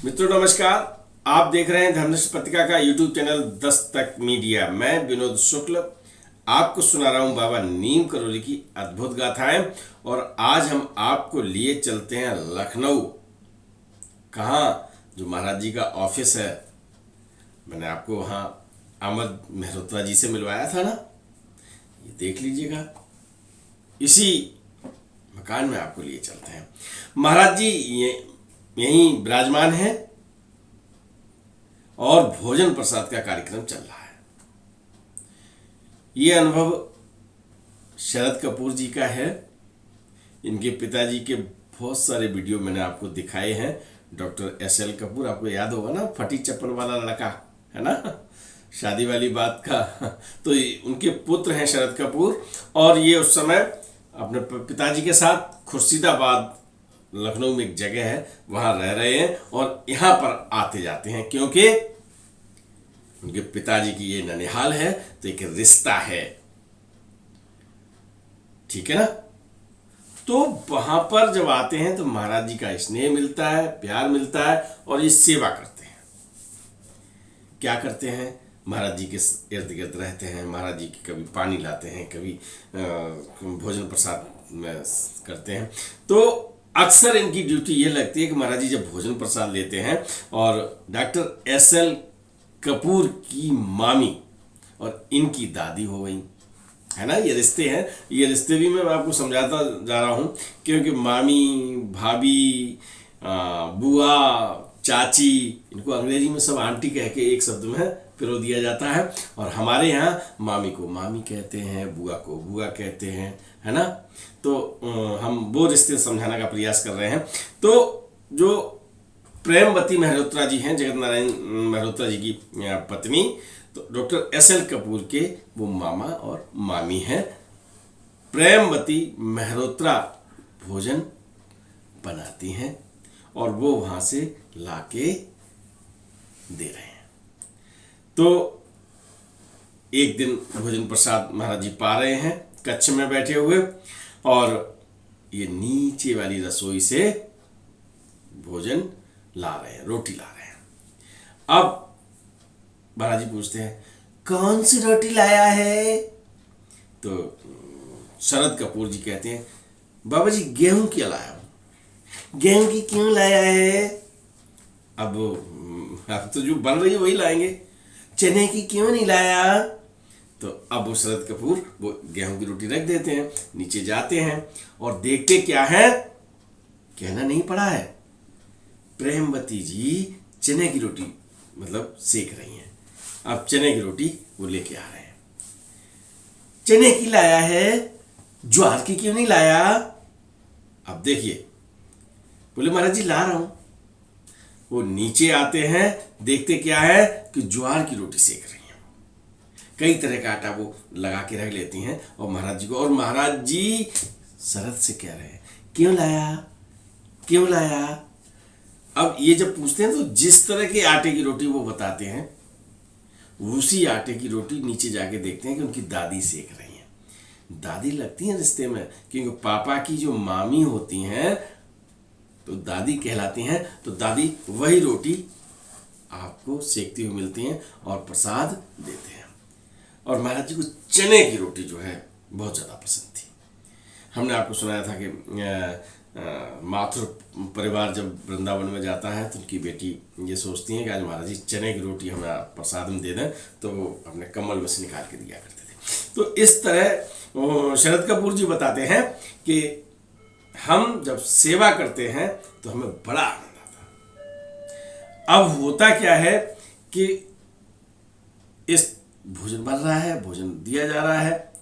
मित्रों नमस्कार। आप देख रहे हैं धर्मनिष्ठ पत्रिका का यूट्यूब चैनल दस्तक मीडिया। मैं विनोद शुक्ल आपको सुना रहा हूं बाबा नीम करोली की अद्भुत गाथाएं। और आज हम आपको लिए चलते हैं लखनऊ। कहाँ? जो महाराज जी का ऑफिस है, मैंने आपको वहाँ अहमद मेहरोत्रा जी से मिलवाया था ना, ये देख लीजिएगा। इसी मकान में आपको लिए चलते हैं। महाराज जी यहीं विराजमान हैं और भोजन प्रसाद का कार्यक्रम चल रहा है। ये अनुभव शरद कपूर जी का है। इनके पिताजी के बहुत सारे वीडियो मैंने आपको दिखाए हैं। Doctor SL. कपूर, आपको याद होगा ना, फटी चप्पल वाला लड़का है ना, शादी वाली बात का। तो उनके पुत्र हैं शरद कपूर, और ये उस समय अपने पिताजी के साथ खुर्शीदाबाद लखनऊ में एक जगह है, वहां रह रहे हैं और यहां पर आते जाते हैं क्योंकि उनके पिताजी की ये ननिहाल है, तो एक रिश्ता है, ठीक है ना। तो वहां पर जब आते हैं तो महाराज जी का स्नेह मिलता है, प्यार मिलता है, और ये सेवा करते हैं। क्या करते हैं? महाराज जी के इर्द गिर्द रहते हैं। महाराज जी की कभी पानी लाते हैं, कभी भोजन प्रसाद करते हैं। तो अक्सर इनकी ड्यूटी ये लगती है कि महाराज जी जब भोजन प्रसाद लेते हैं और डॉक्टर एस.एल. कपूर की मामी और इनकी दादी हो गई है ना, ये रिश्ते हैं। ये रिश्ते भी मैं आपको समझाता जा रहा हूँ क्योंकि मामी, भाभी, बुआ, चाची, इनको अंग्रेजी में सब आंटी कह के एक शब्द में पिरो दिया जाता है। और हमारे यहाँ मामी को मामी कहते हैं, बुआ को बुआ कहते हैं, है ना। तो हम वो रिश्ते समझाने का प्रयास कर रहे हैं। तो जो प्रेमवती मेहरोत्रा जी हैं, जगत नारायण मेहरोत्रा जी की पत्नी, तो डॉक्टर एस.एल. कपूर के वो मामा और मामी हैं। प्रेमवती मेहरोत्रा भोजन बनाती हैं और वो वहां से लाके दे रहे हैं। तो एक दिन भोजन प्रसाद महाराज जी पा रहे हैं कक्ष में बैठे हुए, और ये नीचे वाली रसोई से भोजन ला रहे हैं, रोटी ला रहे हैं। अब महाराज जी पूछते हैं, कौन सी रोटी लाया है? तो शरद कपूर जी कहते हैं, बाबा जी गेहूं की लाया हूं। गेहूं की क्यों लाया है? अब तो जो बन रही है वही लाएंगे। चने की क्यों नहीं लाया? तो अब वो शरद कपूर वो गेहूं की रोटी रख देते हैं, नीचे जाते हैं और देखते क्या है, कहना नहीं पड़ा है, प्रेमवती जी चने की रोटी मतलब सेक रही हैं। अब चने की रोटी वो लेके आ रहे हैं। चने की लाया है, ज्वार की क्यों नहीं लाया? अब देखिए, बोले महाराज जी ला रहा हूं। वो नीचे आते हैं, देखते क्या है कि ज्वार की रोटी सेक रही हैं। कई तरह का आटा वो लगा के रख लेती हैं और महाराज जी को, और महाराज जी शरद से कह रहे हैं, क्यों लाया, क्यों लाया? अब ये जब पूछते हैं तो जिस तरह के आटे की रोटी वो बताते हैं, उसी आटे की रोटी नीचे जाके देखते हैं कि उनकी दादी सेक रही हैं। दादी लगती हैं रिश्ते में, क्योंकि पापा की जो मामी होती हैं तो दादी कहलाती हैं। तो दादी वही रोटी आपको सेकती हुई मिलती हैं और प्रसाद देते हैं। और महाराज जी को चने की रोटी जो है बहुत ज़्यादा पसंद थी। हमने आपको सुनाया था कि माथुर परिवार जब वृंदावन में जाता है तो उनकी बेटी ये सोचती है कि आज महाराज जी चने की रोटी हमें प्रसाद में दे दें, तो वो अपने कमल में से निकाल के दिया करते थे। तो इस तरह शरद कपूर जी बताते हैं कि हम जब सेवा करते हैं तो हमें बड़ा आनंद आता है। अब होता क्या है कि इस भोजन बन रहा है, भोजन दिया जा रहा है,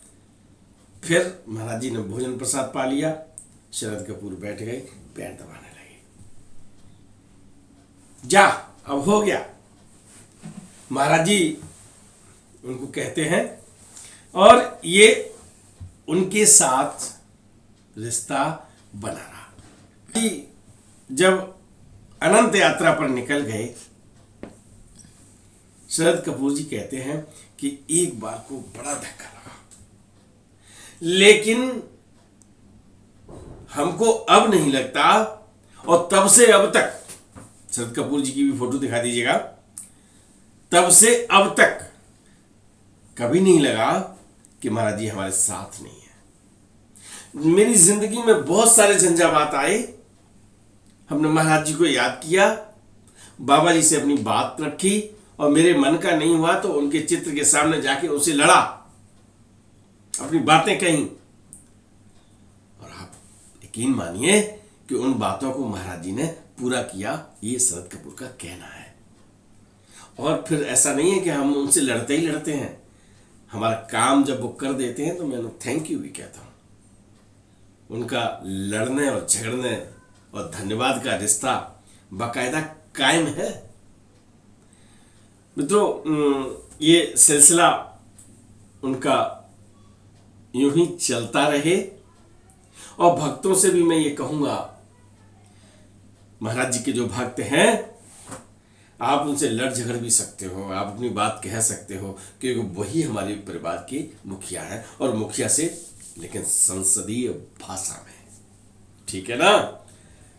फिर महाराज जी ने भोजन प्रसाद पा लिया, शरद कपूर बैठ गए, पैर दबाने लगे। जा, अब हो गया। महाराज जी उनको कहते हैं, और ये उनके साथ रिश्ता बना रहा। जब अनंत यात्रा पर निकल गए, शरद कपूर जी कहते हैं कि एक बार को बड़ा धक्का लगा, लेकिन हमको अब नहीं लगता, और तब से अब तक शरद कपूर जी की भी फोटो दिखा दीजिएगा। तब से अब तक कभी नहीं लगा कि महाराज जी हमारे साथ नहीं है। मेरी जिंदगी में बहुत सारे झंझावात आए, हमने महाराज जी को याद किया, बाबा जी से अपनी बात रखी, और मेरे मन का नहीं हुआ तो उनके चित्र के सामने जाके उनसे लड़ा, अपनी बातें कही। और आप यकीन मानिए कि उन बातों को महाराज जी ने पूरा किया, ये शरद कपूर का कहना है। और फिर ऐसा नहीं है कि हम उनसे लड़ते ही लड़ते हैं, हमारा काम जब वो कर देते हैं तो मैं उन्हें थैंक यू भी कहता हूं। उनका लड़ने और झगड़ने और धन्यवाद का रिश्ता बाकायदा कायम है। मित्रों, ये सिलसिला उनका यूं ही चलता रहे। और भक्तों से भी मैं ये कहूंगा, महाराज जी के जो भक्त हैं, आप उनसे लड़ झगड़ भी सकते हो, आप अपनी बात कह सकते हो, क्योंकि वही हमारे परिवार के मुखिया हैं, और मुखिया से लेकिन संसदीय भाषा में, ठीक है ना।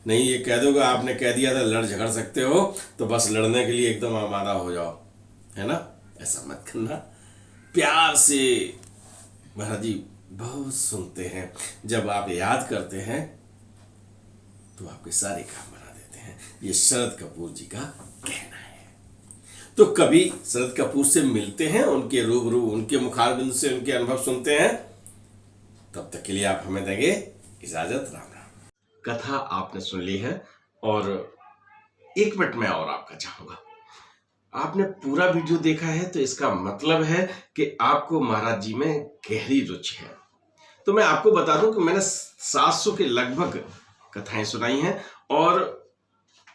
नहीं ये कह दोगे आपने कह दिया था लड़ झगड़ सकते हो तो बस लड़ने के लिए एकदम आमादा हो जाओ, है ना। ऐसा मत करना। प्यार से महाराज जी बहुत सुनते हैं, जब आप याद करते हैं तो आपके सारे काम बना देते हैं। ये शरद कपूर जी का कहना है। तो कभी शरद कपूर से मिलते हैं, उनके रूबरू, उनके मुखारबिंद से उनके अनुभव सुनते हैं। तब तक के लिए आप हमें देंगे इजाजत। राम राम। कथा आपने सुन ली है, और 1 मिनट में और आपका चाहूंगा। आपने पूरा वीडियो देखा है तो इसका मतलब है कि आपको महाराज जी में गहरी रुचि है। तो मैं आपको बता दूं कि मैंने 700 के लगभग कथाएं सुनाई हैं, और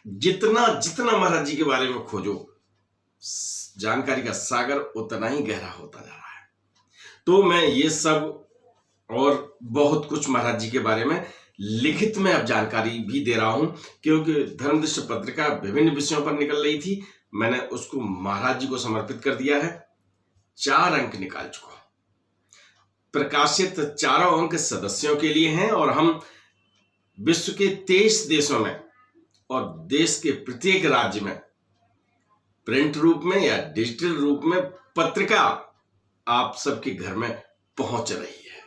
जितना जितना महाराज जी के बारे में खोजो, जानकारी का सागर उतना ही गहरा होता जा रहा है। तो मैं ये सब और बहुत कुछ महाराज जी के बारे में लिखित में अब जानकारी भी दे रहा हूं, क्योंकि धर्मदृष्टि पत्रिका विभिन्न विषयों पर निकल रही थी। मैंने उसको महाराज जी को समर्पित कर दिया है, 4 अंक निकाल चुका हूं। प्रकाशित 4 अंक सदस्यों के लिए हैं, और हम विश्व के 23 देशों में और देश के प्रत्येक राज्य में प्रिंट रूप में या डिजिटल रूप में पत्रिका आप सबके घर में पहुंच रही है।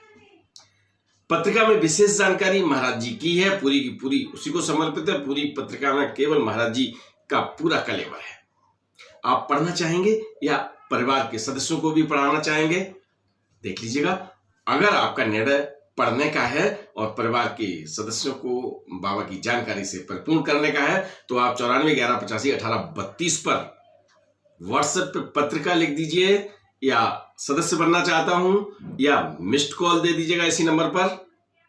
पत्रिका में विशेष जानकारी महाराज जी की है, पूरी की पूरी उसी को समर्पित है। पूरी पत्रिका में केवल महाराज जी का पूरा कलेवर है। आप पढ़ना चाहेंगे या परिवार के सदस्यों को भी पढ़ाना चाहेंगे, देख लीजिएगा। अगर आपका निर्णय पढ़ने का है और परिवार के सदस्यों को बाबा की जानकारी से परिपूर्ण करने का है, तो आप 94 11 85 18 32 पर व्हाट्सएप पे पत्रिका लिख दीजिए, या सदस्य बनना चाहता हूं, या मिस्ड कॉल दे दीजिएगा इसी नंबर पर,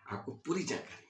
आपको पूरी जानकारी